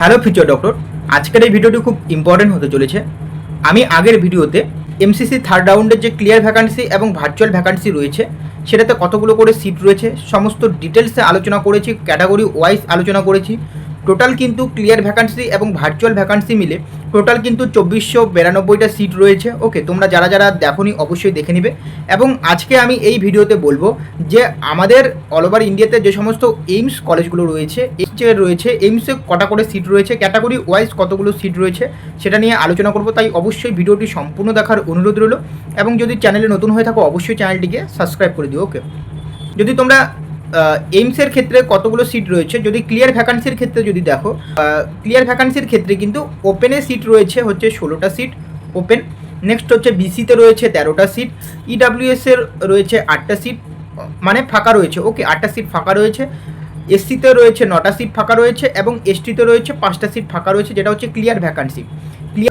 Hello future doctor, আজকের এই ভিডিওটি খুব ইম্পর্টেন্ট হতে চলেছে। আমি আগের ভিডিওতে এমসিসি থার্ড রাউন্ডের যে ক্লিয়ার ভ্যাকান্সি এবং ভার্চুয়াল ভ্যাকান্সি রয়েছে সেটাতে কতগুলো করে সিট রয়েছে সমস্ত ডিটেলসে আলোচনা করেছি, ক্যাটাগরি ওয়াইজ আলোচনা করেছি। টোটাল কিন্তু ক্লিয়ার ভ্যাকান্সি এবং ভার্চুয়াল ভ্যাকান্সি মিলে টোটাল কিন্তু 2492টা সিট রয়েছে। ওকে, তোমরা যারা যারা দেখোনি অবশ্যই দেখে নিবে। এবং আজকে আমি এই ভিডিওতে বলবো যে আমাদের অল ওভার ইন্ডিয়াতে যে সমস্ত এইমস কলেজগুলো রয়েছে এইমসে কটা করে সিট রয়েছে, ক্যাটাগরি ওয়াইজ কতগুলো সিট রয়েছে সেটা নিয়ে আলোচনা করব। তাই অবশ্যই ভিডিওটি সম্পূর্ণ দেখার অনুরোধ রইল। এবং যদি চ্যানেলে নতুন হয়ে থাকো অবশ্যই চ্যানেলটিকে সাবস্ক্রাইব করে দিও। ওকে, যদি তোমরা এইমসের ক্ষেত্রে কতগুলো সিট রয়েছে, যদি ক্লিয়ার ভ্যাকান্সির ক্ষেত্রে যদি দেখো, ক্লিয়ার ভ্যাকান্সির ক্ষেত্রে কিন্তু ওপেনে সিট রয়েছে হচ্ছে 16টা সিট ওপেন। নেক্সট হচ্ছে বিসিতে রয়েছে 13টা সিট, ইডাব্লিউএসের রয়েছে 8টা সিট মানে ফাঁকা রয়েছে। ওকে, 8টা সিট ফাঁকা রয়েছে। এসসিতে রয়েছে 9টা সিট ফাঁকা রয়েছে এবং এসটিতে রয়েছে 5টা সিট ফাঁকা রয়েছে, যেটা হচ্ছে ক্লিয়ার ভ্যাকান্সি।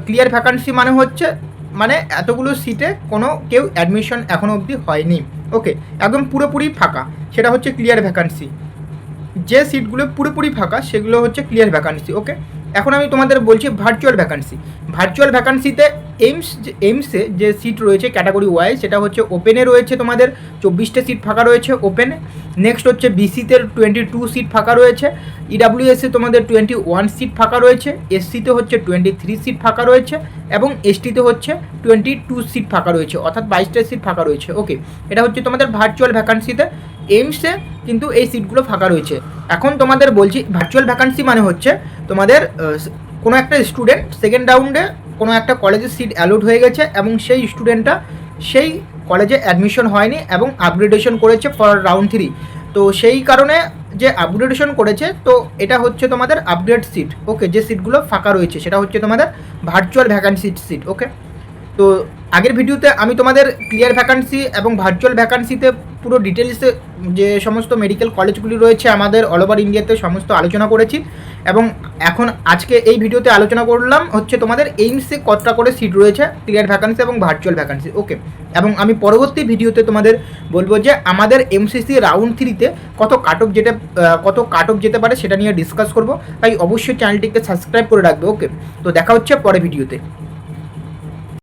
ক্লিয়ার ভ্যাকান্সি মানে হচ্ছে এতগুলো সিটে কোনো কেউ অ্যাডমিশন এখনও অবধি হয়নি। ওকে, একদম পুরোপুরি ফাঁকা, সেটা হচ্ছে ক্লিয়ার ভ্যাকান্সি। যে সিটগুলো পুরোপুরি ফাঁকা সেগুলো হচ্ছে ক্লিয়ার ভ্যাকান্সি। ওকে, এখন আমি তোমাদের বলছি ভার্চুয়াল ভ্যাকান্সি। ভার্চুয়াল ভ্যাকান্সিতে এইমসে যে সিট রয়েছে ক্যাটাগরি ওয়াইজ সেটা হচ্ছে ওপেনে রয়েছে তোমাদের 24টা সিট ফাঁকা রয়েছে ওপেনে। নেক্সট হচ্ছে বিসিতে 22 সিট ফাঁকা রয়েছে, ইডাব্লিউএসে তোমাদের 21 সিট ফাঁকা রয়েছে, এসসিতে হচ্ছে 23 সিট ফাঁকা রয়েছে এবং এসটিতে হচ্ছে 22 সিট ফাঁকা রয়েছে, অর্থাৎ 22টা সিট ফাঁকা রয়েছে। ওকে, এটা হচ্ছে তোমাদের ভার্চুয়াল ভ্যাকান্সিতে। এইমসে কিন্তু এই সিটগুলো ফাঁকা রয়েছে। এখন তোমাদের বলছি ভার্চুয়াল ভ্যাকান্সি মানে হচ্ছে তোমাদের কোনো একটা স্টুডেন্ট সেকেন্ড রাউন্ডে কোনো একটা কলেজের সিট অ্যালোট হয়ে গেছে এবং সেই স্টুডেন্টটা সেই কলেজে অ্যাডমিশন হয়নি এবং আপগ্রেডেশন করেছে ফর রাউন্ড 3। তো সেই কারণে যে আপগ্রেডেশন করেছে, তো এটা হচ্ছে তোমাদের আপগ্রেড সিট। ওকে, যে সিটগুলো ফাঁকা রয়েছে সেটা হচ্ছে তোমাদের ভার্চুয়াল ভ্যাকান্সি সিট। ওকে, তো আগের ভিডিওতে আমি তোমাদের ক্লিয়ার ভ্যাকান্সি এবং ভার্চুয়াল ভ্যাকান্সিতে পুরো ডিটেলসে যে সমস্ত মেডিকেল কলেজগুলি রয়েছে আমাদের অল ওভার ইন্ডিয়াতে সমস্ত আলোচনা করেছি। এবং এখন আজকে এই ভিডিওতে আলোচনা করলাম হচ্ছে তোমাদের এইমসে কতটা করে সিট রয়েছে ক্লিয়ার ভ্যাকান্সি এবং ভার্চুয়াল ভ্যাকান্সি। ওকে, এবং আমি পরবর্তী ভিডিওতে তোমাদের বলবো যে আমাদের এমসিসি রাউন্ড 3তে কত কাট অফ যেতে পারে সেটা নিয়ে ডিসকাস করব। তাই অবশ্যই চ্যানেলটিকে সাবস্ক্রাইব করে রাখবে। ওকে, তো দেখা হচ্ছে পরে ভিডিওতে।